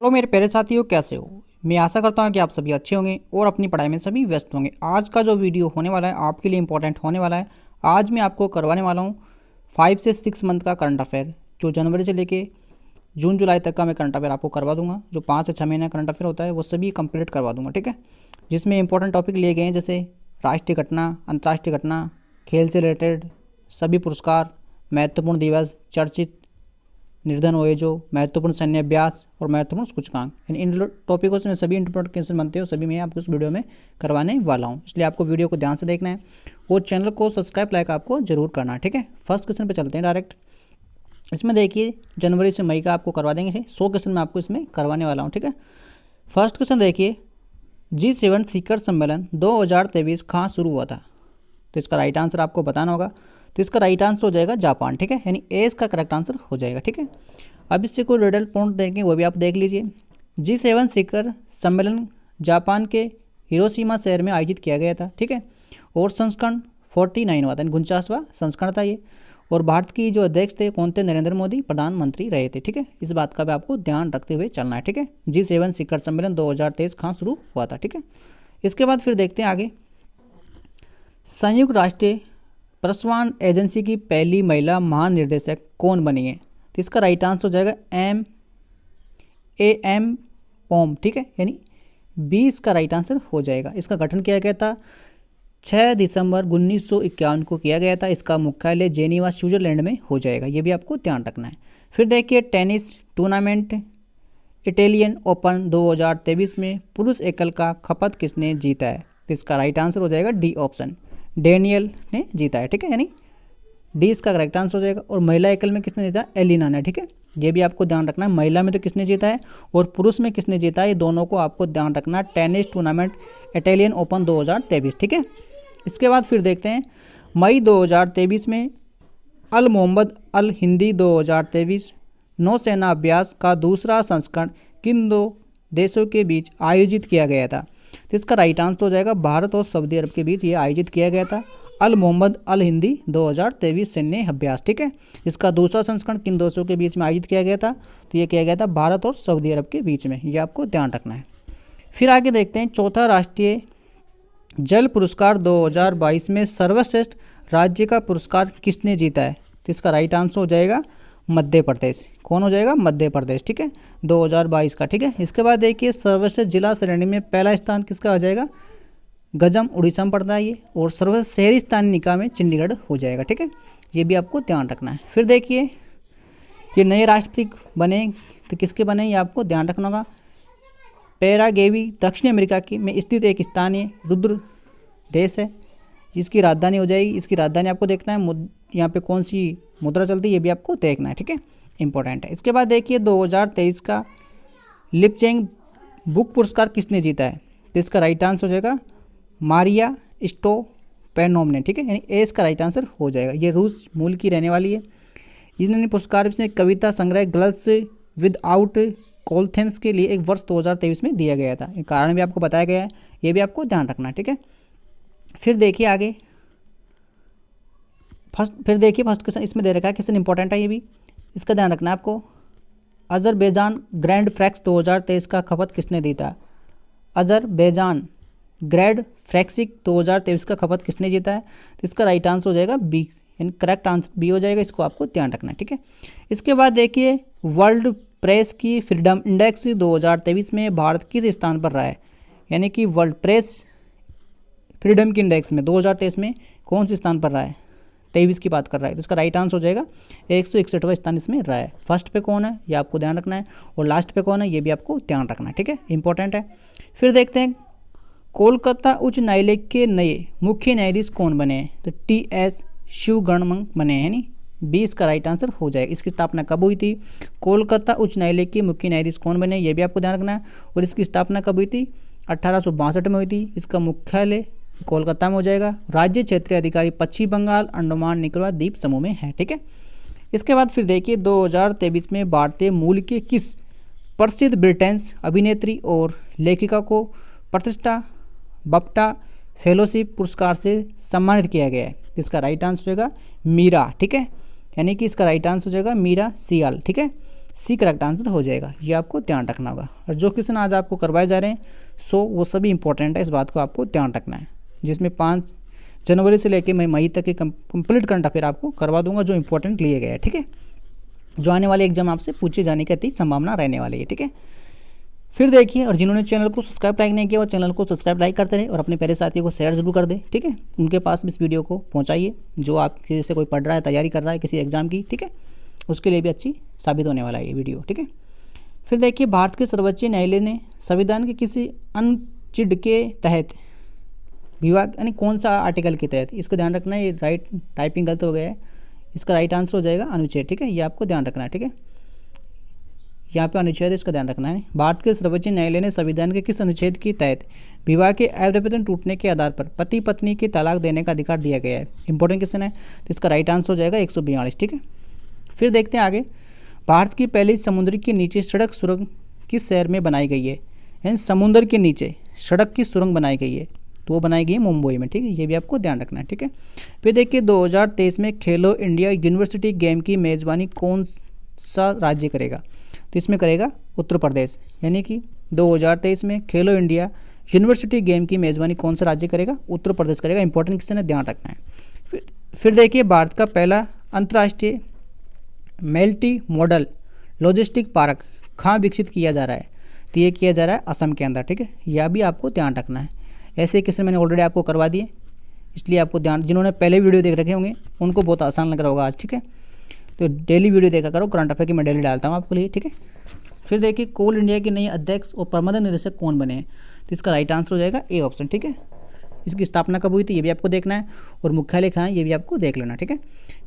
Hello मेरे प्यारे साथियों, कैसे हो। मैं आशा करता हूं कि आप सभी अच्छे होंगे और अपनी पढ़ाई में सभी व्यस्त होंगे। आज का जो वीडियो होने वाला है आपके लिए इंपॉर्टेंट होने वाला है। आज मैं आपको करवाने वाला हूं 5 से 6 मंथ का करंट अफेयर, जो जनवरी से लेके जून जुलाई तक का मैं करंट अफेयर आपको करवा दूंगा। जो 5 से 6 महीने का करंट अफेयर होता है वो सभी कंप्लीट करवा दूंगा, ठीक है। जिसमें इंपॉर्टेंट टॉपिक लिए गए हैं जैसे राष्ट्रीय घटना, अंतर्राष्ट्रीय घटना, खेल से रिलेटेड सभी पुरस्कार, महत्वपूर्ण दिवस, चर्चित निर्धन हुए, जो महत्वपूर्ण सैन्य अभ्यास और महत्वपूर्ण सूचकांक, इन टॉपिकों से सभी इंपॉर्टेंट क्वेश्चन बनते हो, सभी मैं आपको इस वीडियो में करवाने वाला हूं। इसलिए आपको वीडियो को ध्यान से देखना है और चैनल को सब्सक्राइब लाइक आपको जरूर करना है, ठीक है। फर्स्ट क्वेश्चन पे चलते हैं डायरेक्ट। इसमें देखिए जनवरी से मई का आपको करवा देंगे 100 क्वेश्चन मैं आपको इसमें करवाने वाला हूँ, ठीक है। फर्स्ट क्वेश्चन देखिए, G7 शिखर सम्मेलन 2023 कहाँ शुरू हुआ था। तो इसका राइट आंसर आपको बताना होगा। तो इसका राइट आंसर हो जाएगा जापान, ठीक है, यानी ए इसका करेक्ट आंसर हो जाएगा, ठीक है। अब इससे कोई रिडल पॉइंट देंगे वो भी आप देख लीजिए। G7 शिखर सम्मेलन जापान के हिरोशिमा शहर में आयोजित किया गया था, ठीक है। और संस्करण 49 हुआ था, 49वां संस्करण था ये। और भारत की जो अध्यक्ष थे कौन थे, नरेंद्र मोदी प्रधानमंत्री रहे थे, ठीक है। इस बात का भी आपको ध्यान रखते हुए चलना है, ठीक है। G7 शिखर सम्मेलन 2023 कहाँ शुरू हुआ था, ठीक है। इसके बाद फिर देखते हैं आगे। संयुक्त राष्ट्र प्रसवान एजेंसी की पहली महिला महानिर्देशक कौन बनी है। तो इसका राइट आंसर हो जाएगा एम ओम, ठीक है, यानी 20 का राइट आंसर हो जाएगा। इसका गठन किया गया था 6 दिसंबर 1951 को किया गया था। इसका मुख्यालय जेनीवा स्विट्जरलैंड में हो जाएगा, ये भी आपको ध्यान रखना है। फिर देखिए टेनिस टूर्नामेंट इटालियन ओपन 2023 में पुरुष एकल का खपत किसने जीता है। तो इसका राइट आंसर हो जाएगा डी ऑप्शन, डेनियल ने जीता है, ठीक है, यानी डी इसका करेक्ट आंसर हो जाएगा। और महिला एकल में किसने जीता, एलिना ने, ठीक है। ये भी आपको ध्यान रखना है, महिला में तो किसने जीता है और पुरुष में किसने जीता है, ये दोनों को आपको ध्यान रखना है। टेनिस टूर्नामेंट इटालियन ओपन 2023, ठीक है। इसके बाद फिर देखते हैं मई 2023 में अल मोहम्मद अल हिंदी 2023 नौसेना अभ्यास का दूसरा संस्करण किन दो देशों के बीच आयोजित किया गया था। तो इसका राइट आंसर हो जाएगा भारत और सऊदी अरब के बीच ये आयोजित किया गया था अल मोहम्मद अल हिंदी 2023 सैन्य अभ्यास, ठीक है। इसका दूसरा संस्करण किन देशों के बीच में आयोजित किया गया था। तो ये किया गया था भारत और सऊदी अरब के बीच में, ये आपको ध्यान रखना है। फिर आगे देखते हैं चौथा राष्ट्रीय जल पुरस्कार 2022 में सर्वश्रेष्ठ राज्य का पुरस्कार किसने जीता है। तो इसका राइट आंसर हो जाएगा मध्य प्रदेश। कौन हो जाएगा, मध्य प्रदेश, ठीक है, 2022 का, ठीक है। इसके बाद देखिए सर्वश्रेष्ठ जिला श्रेणी में पहला स्थान किसका हो जाएगा, गजम उड़ीसा में पड़ता है ये। और सर्वश्रेष्ठ शहरी स्थानीय निकाय में चंडीगढ़ हो जाएगा, ठीक है, ये भी आपको ध्यान रखना है। फिर देखिए ये नए राष्ट्रपति बने तो किसके बने, ये आपको ध्यान रखना होगा। पैराग्वे दक्षिण अमेरिका की में स्थित एक स्थानीय रुद्र देश है, जिसकी राजधानी हो जाएगी, इसकी राजधानी आपको देखना है। यहाँ पे कौन सी मुद्रा चलती है ये भी आपको देखना है, ठीक है, इंपॉर्टेंट है। इसके बाद देखिए 2023 का लिपचेंग बुक पुरस्कार किसने जीता है। तो इसका राइट आंसर हो जाएगा मारिया स्टोपैनोम ने, ठीक है, यानी ए इसका राइट आंसर हो जाएगा। ये रूस मूल की रहने वाली है। इन्होंने पुरस्कार इसमें कविता संग्रह गर्ल्स विदाउट कॉलथेम्स के लिए एक वर्ष 2023 में दिया गया था। कारण भी आपको बताया गया है, ये भी आपको ध्यान रखना है, ठीक है। फिर देखिए आगे फर्स्ट क्वेश्चन इसमें दे रखा है, क्वेश्चन इंपॉर्टेंट है ये भी, इसका ध्यान रखना है आपको। अजरबैजान ग्रैंड फ्रैक्स 2023 का खपत किसने जीता। अजरबैजान ग्रैंड फ्रैक्सिक 2023 का खपत किसने जीता है। तो इसका राइट आंसर हो जाएगा बी, यानी करेक्ट आंसर बी हो जाएगा, इसको आपको ध्यान रखना है, ठीक है। इसके बाद देखिए वर्ल्ड प्रेस की फ्रीडम इंडेक्स 2023 में भारत किस स्थान पर रहा है, यानी कि वर्ल्ड प्रेस फ्रीडम की इंडेक्स में 2023 में कौन से स्थान पर रहा है, 23 की बात कर रहा है। तो इसका राइट आंसर हो जाएगा 161वां स्थान इसमें रहा है। फर्स्ट पे कौन है ये आपको ध्यान रखना है, और लास्ट पे कौन है ये भी आपको ध्यान रखना है, ठीक है, इंपॉर्टेंट है। फिर देखते हैं कोलकाता उच्च न्यायालय के नए मुख्य न्यायाधीश कौन बने हैं। तो TS शिवगणमंग बने हैं, यानी 20 का राइट आंसर हो जाएगा। इसकी स्थापना कब हुई थी, कोलकाता उच्च न्यायालय के मुख्य न्यायाधीश कौन बने, ये भी आपको ध्यान रखना है। और इसकी स्थापना कब हुई थी, 1862 में हुई थी। इसका मुख्यालय कोलकाता में हो जाएगा। राज्य क्षेत्रीय अधिकारी पश्चिम बंगाल अंडमान निकोबार द्वीप समूह में है, ठीक है। इसके बाद फिर देखिए 2023 में भारतीय मूल के किस प्रसिद्ध ब्रिटेन्स अभिनेत्री और लेखिका को प्रतिष्ठा बप्टा फेलोशिप पुरस्कार से सम्मानित किया गया है। इसका राइट आंसर हो जाएगा मीरा, ठीक है, यानी कि इसका राइट आंसर हो जाएगा मीरा सियाल, ठीक है। सी करेक्ट आंसर हो जाएगा। ये आपको ध्यान रखना होगा। और जो क्वेश्चन आज आपको करवाए जा रहे हैं वो सभी इंपॉर्टेंट है, इस बात को आपको ध्यान रखना है। जिसमें 5 जनवरी से लेकर मैं मई तक के कंप्लीट करंट अफेयर आपको करवा दूंगा जो इंपॉर्टेंट लिए गए हैं, ठीक है। जो आने वाले एग्जाम आपसे पूछे जाने की अति संभावना रहने वाली है, ठीक है। फिर देखिए, और जिन्होंने चैनल को सब्सक्राइब लाइक नहीं किया वो चैनल को सब्सक्राइब लाइक करते रहे और अपने प्यारे साथियों को शेयर जरूर कर दें, ठीक है। उनके पास भी इस वीडियो को पहुंचाइए जो आपके जैसे कोई पढ़ रहा है, तैयारी कर रहा है किसी एग्जाम की, ठीक है, उसके लिए भी अच्छी साबित होने वाला है ये वीडियो, ठीक है। फिर देखिए, भारत के सर्वोच्च न्यायालय ने संविधान के किसी अनुच्छेद के तहत विभाग यानी कौन सा आर्टिकल के तहत, इसको ध्यान रखना है। ये राइट टाइपिंग गलत हो गया है, इसका राइट आंसर हो जाएगा अनुच्छेद, ठीक है। ये आपको ध्यान रखना है, ठीक है। यहाँ पे अनुच्छेद इसका ध्यान रखना है। भारत के सर्वोच्च न्यायालय ने संविधान के किस अनुच्छेद के तहत विवाह के अविभेदन टूटने के आधार पर पति पत्नी के तलाक देने का अधिकार दिया गया है। इंपॉर्टेंट क्वेश्चन है, तो इसका राइट आंसर हो जाएगा 142, ठीक है। फिर देखते हैं आगे। भारत की पहली समुद्र के नीचे सड़क सुरंग किस शहर में बनाई गई है? यानी समुद्र के नीचे सड़क की सुरंग बनाई गई है, तो वो बनाई गई है मुंबई में, ठीक है। ये भी आपको ध्यान रखना है, ठीक है। फिर देखिए, 2023 में खेलो इंडिया यूनिवर्सिटी गेम की मेज़बानी कौन सा राज्य करेगा? तो इसमें करेगा उत्तर प्रदेश। यानी कि 2023 में खेलो इंडिया यूनिवर्सिटी गेम की मेज़बानी कौन सा राज्य करेगा? उत्तर प्रदेश करेगा। इंपॉर्टेंट क्वेश्चन है, ध्यान रखना है। फिर देखिए, भारत का पहला अंतर्राष्ट्रीय मल्टी मॉडल लॉजिस्टिक पार्क कहाँ विकसित किया जा रहा है? तो ये किया जा रहा है असम के अंदर, ठीक है। यह भी आपको ध्यान रखना है। ऐसे क्वेश्चन मैंने ऑलरेडी आपको करवा दिए, इसलिए आपको ध्यान, जिन्होंने पहले वीडियो देख रखे होंगे उनको बहुत आसान लग रहा होगा आज, ठीक है। तो डेली वीडियो देखा करो, करंट अफेयर की मैं डेली डालता हूँ आपके लिए, ठीक है। फिर देखिए, कोल इंडिया के नए अध्यक्ष और प्रबंधन निदेशक कौन बने हैं? तो इसका राइट आंसर हो जाएगा ए ऑप्शन, ठीक है। इसकी स्थापना कब हुई थी ये भी आपको देखना है, और मुख्यालय कहाँ है ये भी आपको देख लेना, ठीक है।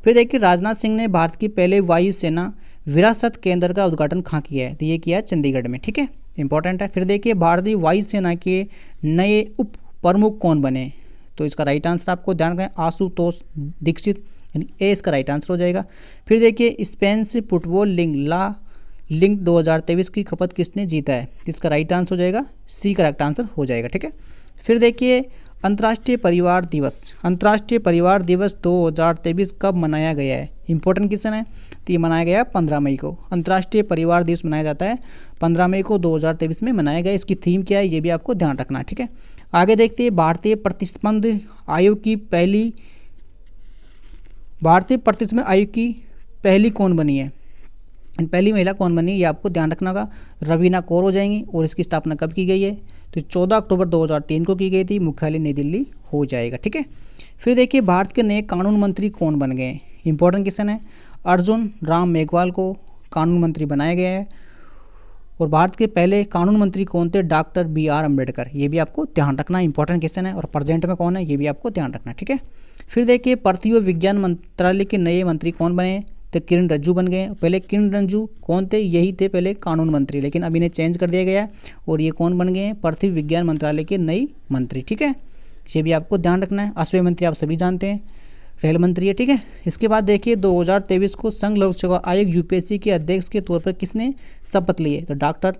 फिर देखिए, राजनाथ सिंह ने भारत की पहले वायुसेना विरासत केंद्र का उद्घाटन कहाँ किया है? तो ये किया है चंडीगढ़ में, ठीक है। इंपॉर्टेंट है। फिर देखिए, भारतीय वायुसेना के नए उप प्रमुख कौन बने? तो इसका राइट आंसर आपको ध्यान रखना है आशुतोष दीक्षित, यानी ए इसका राइट आंसर हो जाएगा। फिर देखिए, स्पेन से फुटबॉल लिंक 2023 की खपत किसने जीता है? इसका राइट आंसर हो जाएगा सी करेक्ट आंसर हो जाएगा, ठीक है। फिर देखिए, अंतर्राष्ट्रीय परिवार दिवस 2023 कब मनाया गया है? इंपॉर्टेंट क्वेश्चन है। तो ये मनाया गया 15 मई को। अंतर्राष्ट्रीय परिवार दिवस मनाया जाता है 15 मई को 2023 में मनाया गया। इसकी थीम क्या है ये भी आपको ध्यान रखना है, ठीक है। आगे देखते हैं, भारतीय प्रतिस्पर्धा आयोग की पहली कौन बनी है? पहली महिला कौन बनी है ये आपको ध्यान रखना होगा। रवीना कौर हो जाएंगी। और इसकी स्थापना कब की गई है? तो 14 अक्टूबर 2003 को की गई थी। मुख्यालय नई दिल्ली हो जाएगा, ठीक है। फिर देखिए, भारत के नए कानून मंत्री कौन बन गए? इंपॉर्टेंट क्वेश्चन है। अर्जुन राम मेघवाल को कानून मंत्री बनाया गया है। और भारत के पहले कानून मंत्री कौन थे? Doctor BR Ambedkar. ये भी आपको ध्यान रखना, इंपॉर्टेंट क्वेश्चन है। और प्रेजेंट में कौन है ये भी आपको ध्यान रखना, ठीक है। फिर देखिए, पृथ्वी और विज्ञान मंत्रालय के नए मंत्री कौन बने? तो किरण रिजिजू बन गए। पहले किरण रिजिजू कौन थे? यही थे पहले कानून मंत्री, लेकिन अब इन्हें चेंज कर दिया गया और ये कौन बन गए हैं? पृथ्वी विज्ञान मंत्रालय के नई मंत्री, ठीक है। ये भी आपको ध्यान रखना है। अश्वय मंत्री आप सभी जानते हैं, रेल मंत्री है, ठीक है। इसके बाद देखिए, 2023 को संघ लोक सेवा आयोग UPSC के अध्यक्ष के तौर पर किसने शपथ ली है? तो डॉक्टर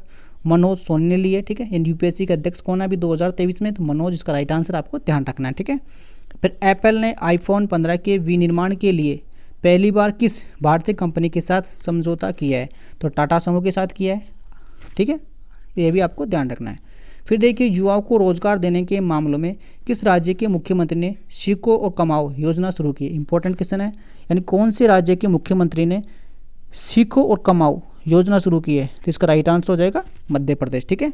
मनोज सोनी ने ली है, ठीक है। इन UPSC के अध्यक्ष कौन है अभी 2023 में? तो मनोज इसका राइट आंसर आपको ध्यान रखना है, ठीक है। फिर एप्पल ने iPhone 15 के विनिर्माण के लिए पहली बार किस भारतीय कंपनी के साथ समझौता किया है? तो टाटा समूह के साथ किया है, ठीक है। ये भी आपको ध्यान रखना है। फिर देखिए, युवाओं को रोजगार देने के मामलों में किस राज्य के मुख्यमंत्री ने सीखो और कमाओ योजना शुरू की? इंपॉर्टेंट क्वेश्चन है। यानी कौन से राज्य के मुख्यमंत्री ने सीखो और कमाओ योजना शुरू की है? तो इसका राइट आंसर हो जाएगा मध्य प्रदेश, ठीक है।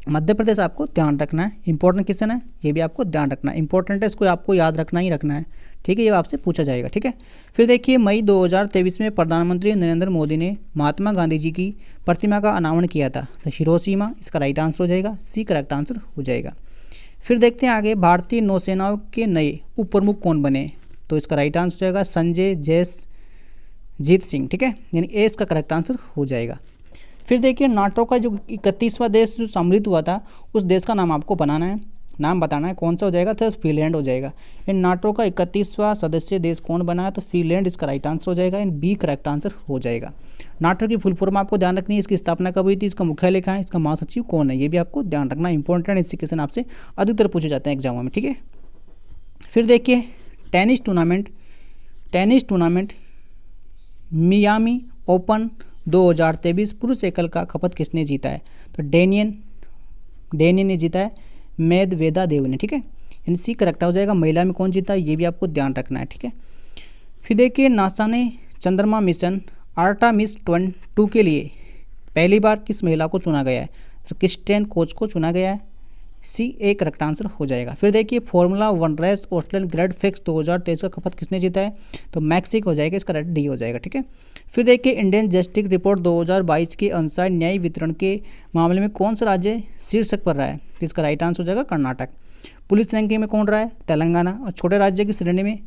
मध्य प्रदेश आपको ध्यान रखना है। इंपॉर्टेंट क्वेश्चन है, ये भी आपको ध्यान रखना है। इंपॉर्टेंट है, इसको आपको याद रखना ही रखना है, ठीक है। ये आपसे पूछा जाएगा, ठीक है। फिर देखिए, मई 2023 में प्रधानमंत्री नरेंद्र मोदी ने महात्मा गांधी जी की प्रतिमा का अनावरण किया था। तो हिरोशिमा इसका राइट आंसर हो जाएगा, सी करेक्ट आंसर हो जाएगा। फिर देखते हैं आगे, भारतीय नौसेनाओं के नए उप प्रमुख कौन बने? तो इसका राइट आंसर हो जाएगा संजय जसजीत सिंह, ठीक है। यानी ए इसका करेक्ट आंसर हो जाएगा। फिर देखिए, नाटो का जो 31वां देश जो सम्मिलित हुआ था उस देश का नाम आपको बनाना है, नाम बताना है। कौन सा हो जाएगा? तो फिनलैंड हो जाएगा। इन नाटो का 31वां सदस्य देश कौन बना है? तो फिनलैंड इसका राइट आंसर हो जाएगा। इन बी करेक्ट आंसर हो जाएगा। नाटो की फुल फॉर्म आपको ध्यान रखनी है। इसकी स्थापना कब हुई थी? इसका मुख्यालय कहाँ है? इसका महासचिव कौन है? ये भी आपको ध्यान रखना इंपॉर्टेंट। इससे क्वेश्चन आपसे अधिकतर पूछे जाते हैं एग्जामों में, ठीक है। फिर देखिए, टेनिस टूर्नामेंट मियामी ओपन 2023 पुरुष एकल का खपत किसने जीता है? तो डेनियन ने जीता है, मेदवेदेव ने, ठीक है। यानी सी करेक्ट हो जाएगा। महिला में कौन जीता है ये भी आपको ध्यान रखना है, ठीक है। फिर देखिए नासा ने चंद्रमा मिशन आर्टेमिस 2 के लिए पहली बार किस महिला को चुना गया है? तो क्रिस्टियन कोच को चुना गया है, सी ए करेक्ट आंसर हो जाएगा। फिर देखिए formula 1 race Australian grand prix 2023 का खपत किसने जीता है? तो मैक्सिको हो जाएगा, इसका राइट डी हो जाएगा, ठीक है। फिर देखिए इंडियन जस्टिस रिपोर्ट 2022 के अनुसार न्याय वितरण के मामले में कौन सा राज्य शीर्षक पर रहा है? इसका राइट आंसर हो जाएगा कर्नाटक। पुलिस रैंकिंग में कौन रहा है? तेलंगाना। और छोटे राज्य की श्रेणी में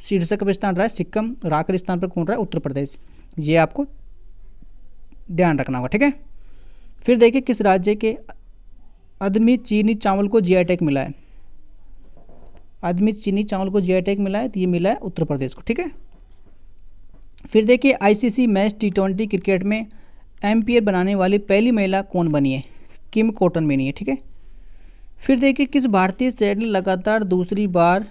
शीर्षक पर स्थान रहा है सिक्किम। और आखिरी स्थान पर कौन रहा है? उत्तर प्रदेश। ये आपको ध्यान रखना होगा, ठीक है। फिर देखिए किस राज्य के अदमी चीनी चावल को जीआई टैग मिला है? अदमी चीनी चावल को जीआई टैग मिला है, तो ये मिला है उत्तर प्रदेश को, ठीक है। फिर देखिए आईसीसी मैच T20 क्रिकेट में एम्पायर बनाने वाली पहली महिला कौन बनी है? किम कॉटन बनी है, ठीक है। फिर देखिए किस भारतीय शहर ने लगातार दूसरी बार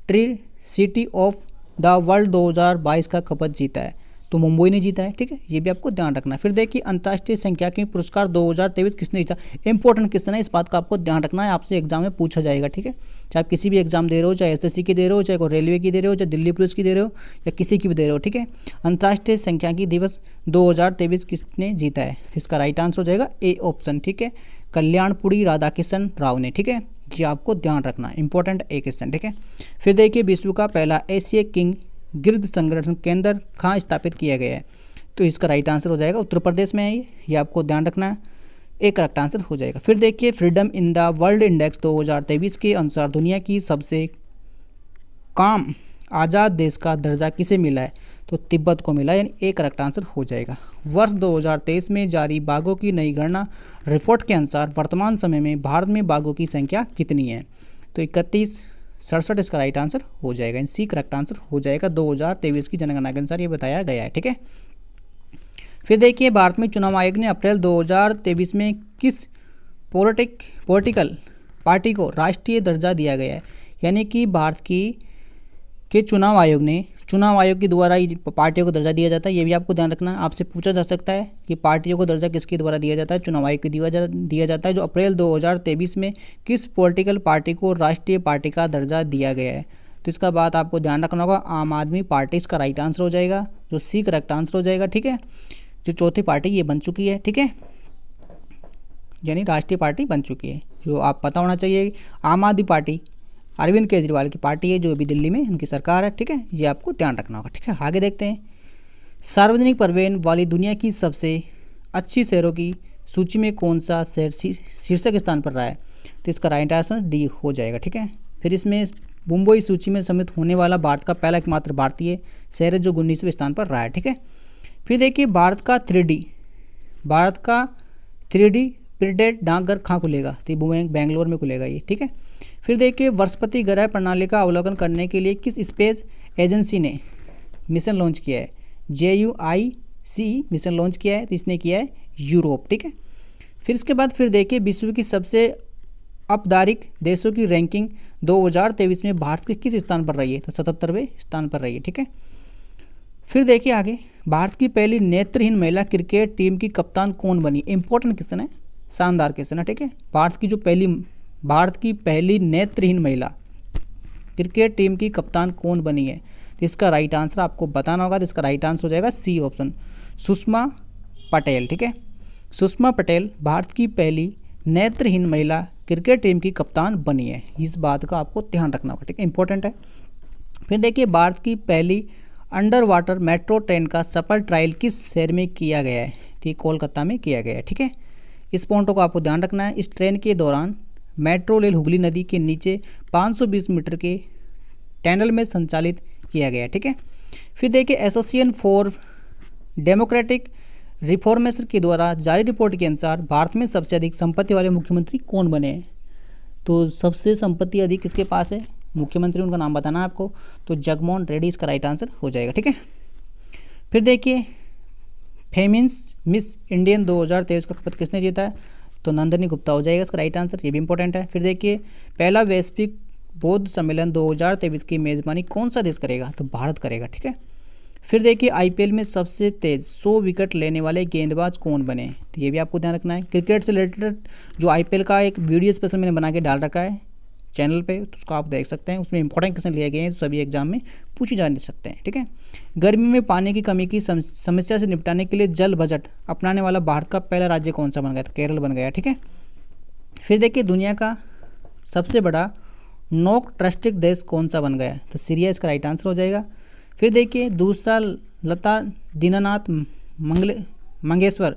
tree city of the world 2022 का खपत जीता है? तो मुंबई ने जीता है, ठीक है। ये भी आपको ध्यान रखना है। फिर देखिए अंतर्राष्ट्रीय सांख्यिकी पुरस्कार 2023 किसने जीता? इंपॉर्टेंट क्वेश्चन है, इस बात का आपको ध्यान रखना है, आपसे एग्जाम में पूछा जाएगा, ठीक है। चाहे आप किसी भी एग्जाम दे रहे हो, चाहे एसएससी की दे रहे हो, चाहे कोई रेलवे की दे रहे हो, चाहे दिल्ली पुलिस की दे रहे हो, या किसी की भी दे रहे हो, ठीक है। अंतर्राष्ट्रीय सांख्यिकी दिवस 2023 किसने जीता है? इसका राइट आंसर हो जाएगा ए ऑप्शन, ठीक है, कल्याणपुरी राधाकिशन राव ने, ठीक है। ये आपको ध्यान रखना है, इंपॉर्टेंट ए क्वेश्चन, ठीक है। फिर देखिए विश्व का पहला एशिया किंग गिरध संरक्षण केंद्र कहाँ स्थापित किया गया है? तो इसका राइट आंसर हो जाएगा उत्तर प्रदेश में है ये आपको ध्यान रखना है, एक करेक्ट आंसर हो जाएगा। फिर देखिए freedom in the world index 2023 के अनुसार दुनिया की सबसे कम आज़ाद देश का दर्जा किसे मिला है? तो तिब्बत को मिला, यानी एक करेक्ट आंसर हो जाएगा। वर्ष 2023 में जारी बाघों की नई गणना रिपोर्ट के अनुसार वर्तमान समय में भारत में बाघों की संख्या कितनी है? तो 3167 इसका राइट आंसर हो जाएगा, सी करेक्ट आंसर हो जाएगा। 2023 की जनगणना के अनुसार ये बताया गया है, ठीक है। फिर देखिए भारत में चुनाव आयोग ने अप्रैल 2023 में किस पॉलिटिकल पार्टी को राष्ट्रीय दर्जा दिया गया है? यानी कि भारत के चुनाव आयोग के द्वारा पार्टियों को दर्जा दिया जाता है। ये भी आपको ध्यान रखना है, आपसे पूछा जा सकता है कि पार्टियों को दर्जा किसके द्वारा दिया जाता है? चुनाव आयोग को दिया जाता है। जो अप्रैल 2023 में किस पॉलिटिकल पार्टी को राष्ट्रीय पार्टी का दर्जा दिया गया है? तो इसका बात आपको ध्यान रखना होगा, आम आदमी पार्टी इसका राइट आंसर हो जाएगा, जो सी करेक्ट आंसर हो जाएगा, ठीक है। जो चौथी पार्टी ये बन चुकी है, ठीक है, यानी राष्ट्रीय पार्टी बन चुकी है। जो आप पता होना चाहिए, आम आदमी पार्टी अरविंद केजरीवाल की पार्टी है, जो अभी दिल्ली में उनकी सरकार है, ठीक है। ये आपको ध्यान रखना होगा, ठीक है। आगे देखते हैं, सार्वजनिक परिवहन वाली दुनिया की सबसे अच्छी शहरों की सूची में कौन सा शहर शीर्षक स्थान पर रहा है? तो इसका राइट आंसर डी हो जाएगा, ठीक है। फिर इसमें मुंबई सूची में सम्मिलित होने वाला भारत का पहला एकमात्र भारतीय शहर है, जो 19वें स्थान पर रहा है, ठीक है। फिर देखिए भारत का 3D प्रिंटेड डाकघर कहाँ खुलेगा? तो बेंगलोर में खुलेगा ये, ठीक है। फिर देखिए बृहस्पति ग्रह प्रणाली का अवलोकन करने के लिए किस स्पेस एजेंसी ने मिशन लॉन्च किया है? JUIC मिशन लॉन्च किया है, तो इसने किया है यूरोप, ठीक है। फिर इसके बाद फिर देखिए विश्व की सबसे औपचारिक देशों की रैंकिंग 2023 में भारत के किस स्थान पर रही है? तो 77वें स्थान पर रही है, ठीक है। फिर देखिए आगे, भारत की पहली नेत्रहीन महिला क्रिकेट टीम की कप्तान कौन बनी? इंपॉर्टेंट क्वेश्चन है, शानदार क्वेश्चन है, ठीक है। भारत की पहली नेत्रहीन महिला क्रिकेट टीम की कप्तान कौन बनी है? तो इसका राइट आंसर आपको बताना होगा, तो इसका राइट आंसर हो जाएगा सी ऑप्शन, सुषमा पटेल, ठीक है। सुषमा पटेल भारत की पहली नेत्रहीन महिला क्रिकेट टीम की कप्तान बनी है, इस बात का आपको ध्यान रखना होगा, ठीक है, इंपॉर्टेंट है। फिर देखिए भारत की पहली अंडर वाटर मेट्रो ट्रेन का सफल ट्रायल किस शहर में किया गया है? तो कोलकाता में किया गया है, ठीक है। इस पॉइंटों को आपको ध्यान रखना है। इस ट्रेन के दौरान मेट्रो रेल हुगली नदी के नीचे 520 मीटर के टनल में संचालित किया गया, ठीक है। फिर देखिए एसोसिएशन फॉर डेमोक्रेटिक रिफॉर्मेशन के द्वारा जारी रिपोर्ट के अनुसार भारत में सबसे अधिक संपत्ति वाले मुख्यमंत्री कौन बने हैं? तो सबसे संपत्ति अधिक किसके पास है? मुख्यमंत्री, उनका नाम बताना है आपको, तो जगनमोहन रेड्डी इसका राइट आंसर हो जाएगा, ठीक है। फिर देखिए फेमिन्स मिस इंडियन 2023 का खपत किसने जीता है? तो नंदिनी गुप्ता हो जाएगा इसका राइट आंसर, ये भी इंपॉर्टेंट है। फिर देखिए पहला वैश्विक बौद्ध सम्मेलन 2023 की मेज़बानी कौन सा देश करेगा? तो भारत करेगा, ठीक है। फिर देखिए आईपीएल में सबसे तेज 100 विकेट लेने वाले गेंदबाज कौन बने, तो ये भी आपको ध्यान रखना है। क्रिकेट से रिलेटेड जो आईपीएल का एक वीडियो स्पेशल मैंने बना के डाल रखा है चैनल पे, तो उसको आप देख सकते हैं। उसमें इंपॉर्टेंट क्वेश्चन लिए गए हैं, तो सभी एग्जाम में पूछे जा सकते हैं, ठीक है। गर्मी में पानी की कमी की समस्या से निपटाने के लिए जल बजट अपनाने वाला भारत का पहला राज्य कौन सा बन गया, तो केरल बन गया, ठीक है। फिर देखिए दुनिया का सबसे बड़ा नोक ट्रस्टिक देश कौन सा बन गया, तो सीरिया इसका राइट आंसर हो जाएगा। फिर देखिए दूसरा लता दीनानाथ मंगेशकर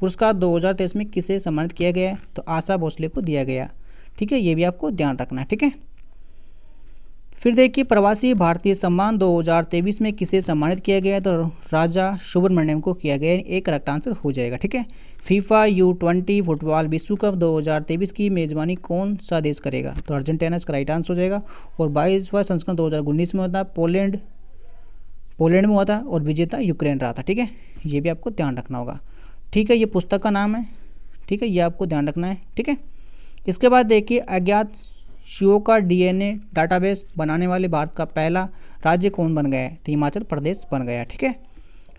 पुरस्कार 2023 में किसे सम्मानित किया गया है, तो आशा भोसले को दिया गया, ठीक है। ये भी आपको ध्यान रखना है, ठीक है। फिर देखिए प्रवासी भारतीय सम्मान 2023 में किसे सम्मानित किया गया है, तो राजा सुब्रमण्यम को किया गया है, एक करेक्ट आंसर हो जाएगा, ठीक है। फीफा U20 फुटबॉल विश्व कप 2023 की मेजबानी कौन सा देश करेगा, तो अर्जेंटीना इसका राइट आंसर हो जाएगा। और 22वां संस्करण 2019 में होता, पोलैंड में हुआ था और विजेता यूक्रेन रहा था, ठीक है। ये भी आपको ध्यान रखना होगा, ठीक है। ये पुस्तक का नाम है, ठीक है, ये आपको ध्यान रखना है, ठीक है। इसके बाद देखिए अज्ञात शिवों का DNA डाटाबेस बनाने वाले भारत का पहला राज्य कौन बन गया है, तो हिमाचल प्रदेश बन गया, ठीक है।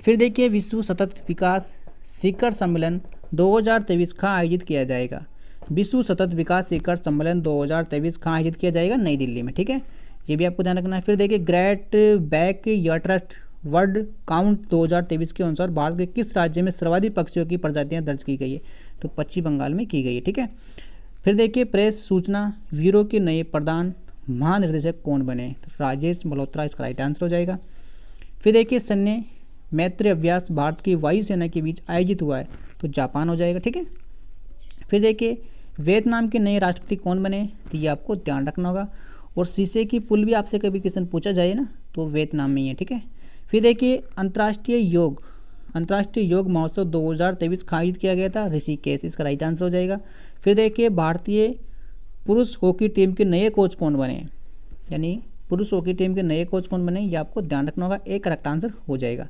फिर देखिए विश्व सतत विकास शिखर सम्मेलन 2023 कहाँ आयोजित किया जाएगा, विश्व सतत विकास शिखर सम्मेलन 2023 कहाँ आयोजित किया जाएगा, नई दिल्ली में, ठीक है। ये भी आपको ध्यान रखना है। फिर देखिए great back yard world count 2023 के अनुसार भारत के किस राज्य में सर्वाधिक पक्षियों की प्रजातियां दर्ज की गई है, तो पश्चिम बंगाल में की गई है, ठीक है। फिर देखिए प्रेस सूचना ब्यूरो के नए प्रधान महानिर्देशक कौन बने, तो राजेश मल्होत्रा इसका राइट आंसर हो जाएगा। फिर देखिए सैन्य मैत्री अभ्यास भारत की वायुसेना के बीच आयोजित हुआ है, तो जापान हो जाएगा, ठीक है। फिर देखिए वियतनाम के नए राष्ट्रपति कौन बने, तो ये आपको ध्यान रखना होगा। और शीशे की पुल भी आपसे कभी क्वेश्चन पूछा जाए ना, तो वियतनाम में ही है, ठीक है। फिर देखिए अंतर्राष्ट्रीय योग महोत्सव 2023 का आयोजित किया गया था ऋषिकेश, इसका राइट आंसर हो जाएगा। फिर देखिए भारतीय पुरुष हॉकी टीम के नए कोच कौन बने, यानी पुरुष हॉकी टीम के नए कोच कौन बने, ये आपको ध्यान रखना होगा, एक करेक्ट आंसर हो जाएगा।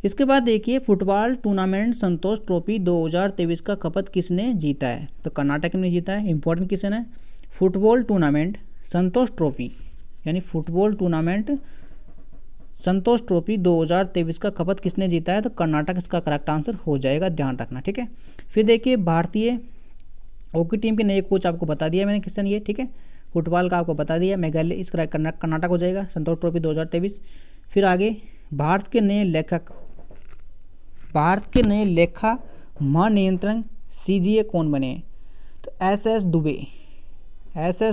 इसके बाद देखिए फुटबॉल टूर्नामेंट संतोष ट्रॉफी 2023 का खपत किसने जीता है, तो कर्नाटक ने जीता है, इंपॉर्टेंट क्वेश्चन है। फुटबॉल टूर्नामेंट संतोष ट्रॉफी यानी फुटबॉल टूर्नामेंट संतोष ट्रॉफी 2023 का खपत किसने जीता है, तो कर्नाटक इसका करेक्ट आंसर हो जाएगा, ध्यान रखना, ठीक है। फिर देखिए भारतीय हॉकी टीम के नए कोच आपको बता दिया मैंने क्वेश्चन ये, ठीक है। फुटबॉल का आपको बता दिया, मेघालय इसका कर्नाटक हो जाएगा, संतोष ट्रॉफी 2023। फिर आगे भारत के नए लेखा महानियंत्रक CGA कौन बने, तो SS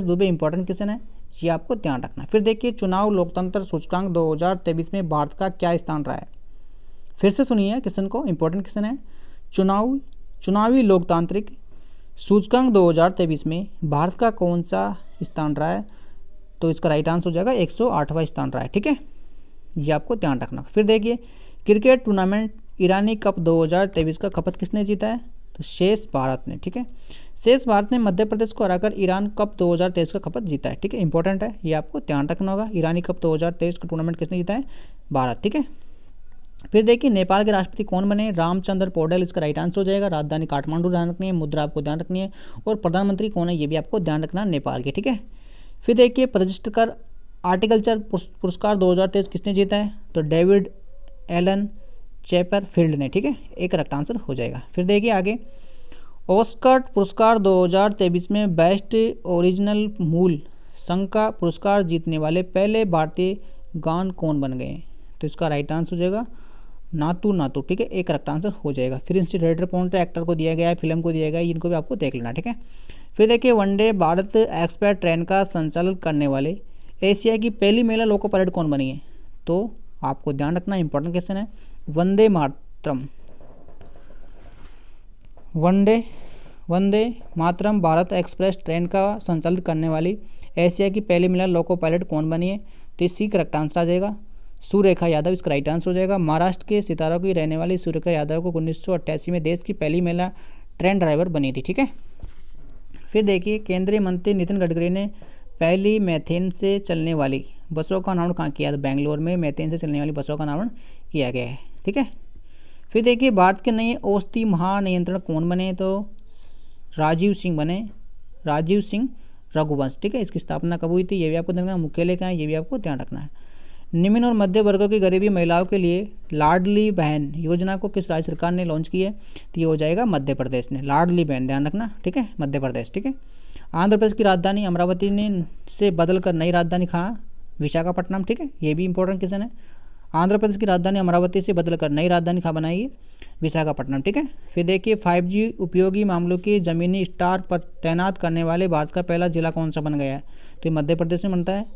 दुबे इंपॉर्टेंट क्वेश्चन है, ये आपको ध्यान रखना है। फिर देखिए चुनाव लोकतंत्र सूचकांक 2023 में भारत का क्या स्थान रहा है, फिर से सुनिए क्वेश्चन को, इंपॉर्टेंट क्वेश्चन है। चुनावी लोकतांत्रिक सूचकांक 2023 में भारत का कौन सा स्थान रहा है, तो इसका राइट आंसर हो जाएगा 108वां स्थान रहा है, ठीक है। ये आपको ध्यान रखना। फिर देखिए क्रिकेट टूर्नामेंट ईरानी कप 2023 का खपत किसने जीता है, तो शेष भारत ने, ठीक है। शेष भारत ने मध्य प्रदेश को हराकर ईरान कप 2023 का खपत जीता है, ठीक है, इंपॉर्टेंट है, ये आपको ध्यान रखना होगा। ईरानी कप 2023 का टूर्नामेंट किसने जीता है, भारत, ठीक है। फिर देखिए नेपाल के राष्ट्रपति कौन बने, रामचंद्र पौडेल इसका राइट आंसर हो जाएगा। राजधानी काठमांडू ध्यान रखनी है, मुद्रा आपको ध्यान रखनी है, और प्रधानमंत्री कौन है ये भी आपको ध्यान रखना है नेपाल के, ठीक है। फिर देखिए प्रजिस्टर आर्टिकल्चर पुरस्कार 2023 किसने जीता है, तो डेविड एलन चैपरफील्ड ने, ठीक है, एक करेक्ट आंसर हो जाएगा। फिर देखिए आगे ऑस्कर पुरस्कार 2023 में बेस्ट ओरिजिनल मूल संघ का पुरस्कार जीतने वाले पहले भारतीय गान कौन बन गए, तो इसका राइट आंसर हो जाएगा नातू, ठीक है, एक करेक्ट आंसर हो जाएगा। फिर इनसे रिलेटेड पॉइंट एक्टर को दिया गया है, फिल्म को दिया गया है, इनको भी आपको देख लेना, ठीक है। फिर देखिए वनडे भारत एक्सप्रेस ट्रेन का संचालन करने वाले एशिया की पहली महिला लोको पायलट कौन बनी है, तो आपको ध्यान रखना, इंपॉर्टेंट क्वेश्चन है। वंदे मातरम भारत एक्सप्रेस ट्रेन का संचालित करने वाली एशिया की पहली महिला लोको पायलट कौन बनी है, तो इसी करेक्ट आंसर आ जाएगा सुरेखा यादव, इसका राइट आंसर हो जाएगा। महाराष्ट्र के सितारों की रहने वाली सुरेखा यादव को 1988 में देश की पहली महिला ट्रेन ड्राइवर बनी थी, ठीक है। फिर देखिए केंद्रीय मंत्री नितिन गडकरी ने पहली मैथेन से चलने वाली बसों का अनावरण कहाँ किया, तो बेंगलोर में मैथेन से चलने वाली बसों का अनावरण किया गया है, ठीक है। फिर देखिए भारत के नए औषधि महानियंत्रक कौन बने, तो राजीव सिंह रघुवंश, ठीक है। इसकी स्थापना कब हुई थी, ये भी आपको ध्यान रखना है। मुख्यालय कहाँ है, ये भी आपको ध्यान रखना है। निम्न और मध्य वर्गों की गरीबी महिलाओं के लिए लाडली बहन योजना को किस राज्य सरकार ने लॉन्च की है? तो ये हो जाएगा मध्य प्रदेश ने। लाडली बहन ध्यान रखना, ठीक है, मध्य प्रदेश, ठीक है। आंध्र प्रदेश की राजधानी अमरावती ने से बदलकर नई राजधानी कहाँ? विशाखापट्टनम, ठीक है, ये भी इंपॉर्टेंट क्वेश्चन है। आंध्र प्रदेश की राजधानी अमरावती से बदलकर नई राजधानी कहाँ बनाई है? विशाखापट्टनम, ठीक है। फिर देखिए 5G उपयोगी मामलों की ज़मीनी स्टार पर तैनात करने वाले भारत का पहला जिला कौन सा बन गया है? तो ये मध्य प्रदेश में बनता है,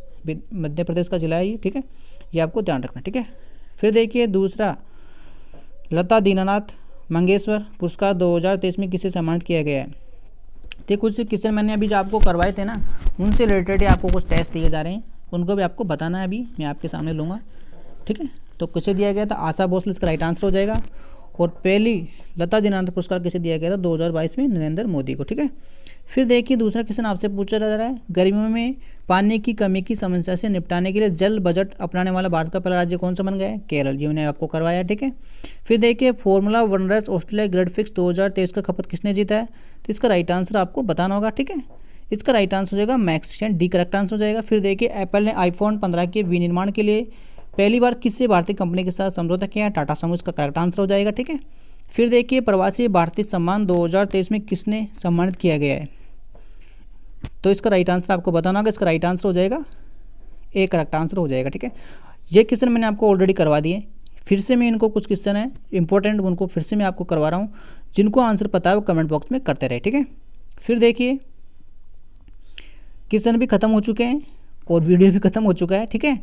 मध्य प्रदेश का जिला है ये, ठीक है, ये आपको ध्यान रखना, ठीक है। फिर देखिए दूसरा, लता दीनानाथ मंगेशकर पुरस्कार 2023 में किसे सम्मानित किया गया है? तो कुछ क्वेश्चन मैंने अभी जो आपको करवाए थे ना, उनसे रिलेटेड ही आपको कुछ टेस्ट दिए जा रहे हैं, उनको भी आपको बताना है, अभी मैं आपके सामने लूँगा, ठीक है। तो किसे दिया गया था? आशा भोसले, इसका राइट आंसर हो जाएगा। और पहली लता दीनानाथ पुरस्कार किसे दिया गया था? 2022 में नरेंद्र मोदी को, ठीक है। फिर देखिए दूसरा क्वेश्चन आपसे पूछा जा रहा है, गर्मियों में पानी की कमी की समस्या से निपटाने के लिए जल बजट अपनाने वाला भारत का पहला राज्य कौन सा बन गया है? केरल, जी मैंने आपको करवाया, ठीक है। फिर देखिए formula 1 race Australia grand prix 2023 का खपत किसने जीता है? तो इसका राइट आंसर आपको बताना होगा, ठीक है। इसका राइट आंसर हो जाएगा मैक्स, डी करेक्ट आंसर हो जाएगा। फिर देखिए एप्पल ने आईफोन 15 के विनिर्माण के लिए पहली बार किसी भारतीय कंपनी के साथ समझौता किया है? टाटा समूह, इसका करेक्ट आंसर हो जाएगा, ठीक है। फिर देखिए प्रवासी भारतीय सम्मान 2023 में किसने सम्मानित किया गया है? तो इसका राइट आंसर आपको बताना होगा, इसका राइट आंसर हो जाएगा ए, करेक्ट आंसर हो जाएगा, ठीक है। ये क्वेश्चन मैंने आपको ऑलरेडी करवा दिए, फिर से मैं इनको कुछ क्वेश्चन है इंपॉर्टेंट, उनको फिर से मैं आपको करवा रहा हूँ, जिनको आंसर पता है वो कमेंट बॉक्स में करते रहे, ठीक है। फिर देखिए क्वेश्चन भी खत्म हो चुके हैं और वीडियो भी खत्म हो चुका है, ठीक है।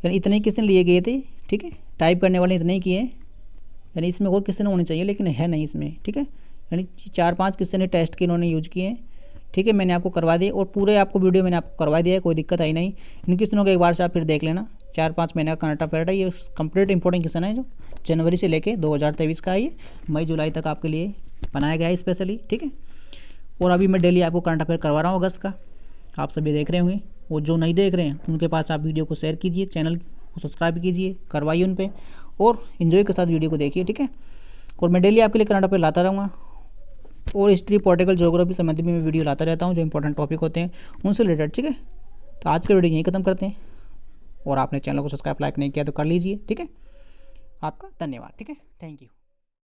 यानी इतने ही क्वेश्चन लिए गए थे, ठीक है, टाइप करने वाले इतने ही किए, यानी इसमें और क्वेश्चन होने चाहिए लेकिन है नहीं इसमें, ठीक है। यानी 4-5 क्वेश्चन टेस्ट के इन्होंने यूज किए हैं, ठीक है, मैंने आपको करवा दिए और पूरे आपको वीडियो मैंने आपको करवा दिया है, कोई दिक्कत आई नहीं। इन क्वेश्चनों को एक बार से आप फिर देख लेना, 4-5 महीने का करंट अफेयर है, ये कंप्लीट इंपॉर्टेंट क्वेश्चन है जो जनवरी से लेके 2023 का है, ये मई जुलाई तक आपके लिए बनाया गया है स्पेशली, ठीक है। और अभी मैं डेली आपको करंट अफेयर करवा रहा हूँ अगस्त का, आप सभी देख रहे होंगे, और जो नहीं देख रहे हैं उनके पास आप वीडियो को शेयर कीजिए, चैनल को सब्सक्राइब कीजिए, करवाइए उन पर, और इन्जॉय के साथ वीडियो को देखिए, ठीक है। और मैं डेली आपके लिए करंट अफेयर लाता रहूँगा, और हिस्ट्री, पॉलिटिकल, ज्योग्राफी संबंधी भी मैं वीडियो लाता रहता हूँ, जो इंपॉर्टेंट टॉपिक होते हैं उनसे रिलेटेड, ठीक है। तो आज का वीडियो यहीं खत्म करते हैं, और आपने चैनल को सब्सक्राइब लाइक नहीं किया तो कर लीजिए, ठीक है। आपका धन्यवाद, ठीक है, थैंक यू।